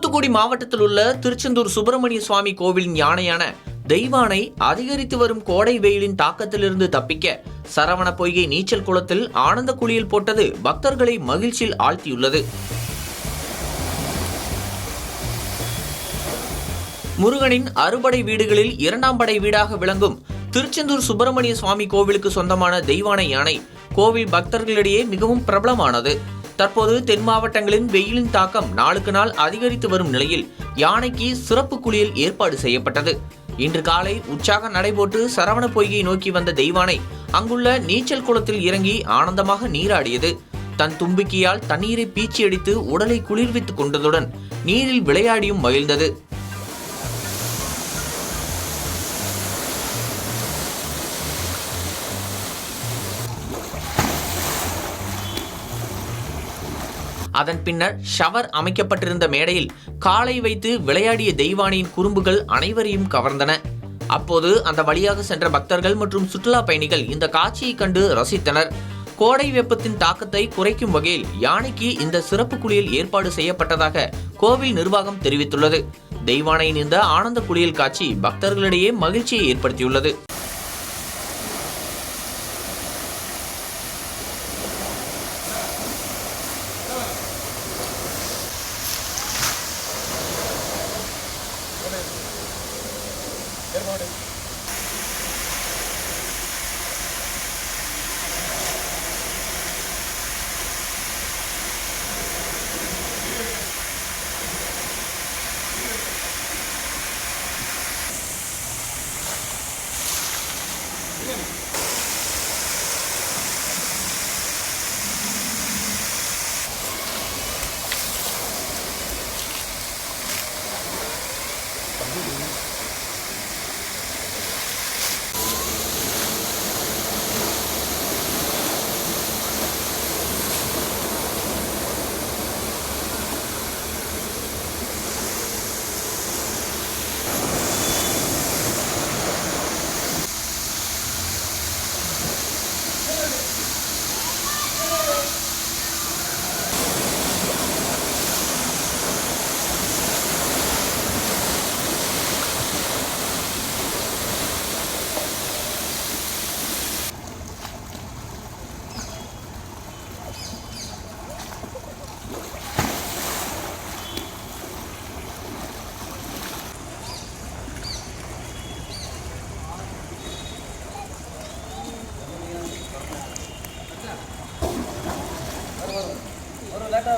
தூத்துக்குடி மாவட்டத்தில் உள்ள திருச்செந்தூர் சுப்பிரமணிய சுவாமி கோவிலின் யானையான தெய்வானை அதிகரித்து வரும் கோடை வெயிலின் தாக்கத்திலிருந்து தப்பிக்க சரவண பொய்கை நீச்சல் குளத்தில் ஆனந்த குளியல் போட்டது பக்தர்களை மகிழ்ச்சியில் ஆழ்த்தியுள்ளது. முருகனின் அறுபடை வீடுகளில் இரண்டாம் படை வீடாக விளங்கும் திருச்செந்தூர் சுப்பிரமணிய சுவாமி கோவிலுக்கு சொந்தமான தெய்வானை யானை கோவில் பக்தர்களிடையே மிகவும் பிரபலமானது. தற்போது தென் மாவட்டங்களின் வெயிலின் தாக்கம் நாளுக்கு நாள் அதிகரித்து வரும் நிலையில் யானைக்கு சிறப்பு குளியல் ஏற்பாடு செய்யப்பட்டது. இன்று காலை உற்சாக நடைபோட்டு சரவண பொய்கை நோக்கி வந்த தெய்வானை அங்குள்ள நீச்சல் குளத்தில் இறங்கி ஆனந்தமாக நீராடியது. தன் தும்பிக்கையால் தண்ணீரை பீச்சி அடித்து உடலை குளிர்வித்துக் கொண்டதுடன் நீரில் விளையாடியும் மகிழ்ந்தது. அதன் பின்னர் ஷவர் அமைக்கப்பட்டிருந்த மேடையில் காலை வைத்து விளையாடிய தெய்வானையின் குறும்புகள் அனைவரையும் கவர்ந்தன. அப்போது அந்த வழியாக சென்ற பக்தர்கள் மற்றும் சுற்றுலா பயணிகள் இந்த காட்சியை கண்டு ரசித்தனர். கோடை வெப்பத்தின் தாக்கத்தை குறைக்கும் வகையில் யானைக்கு இந்த சிறப்பு குளியல் ஏற்பாடு செய்யப்பட்டதாக கோவில் நிர்வாகம் தெரிவித்துள்ளது. தெய்வானையின் இந்த ஆனந்த குளியல் காட்சி பக்தர்களிடையே மகிழ்ச்சியை ஏற்படுத்தியுள்ளது. ஒரு லேட்டா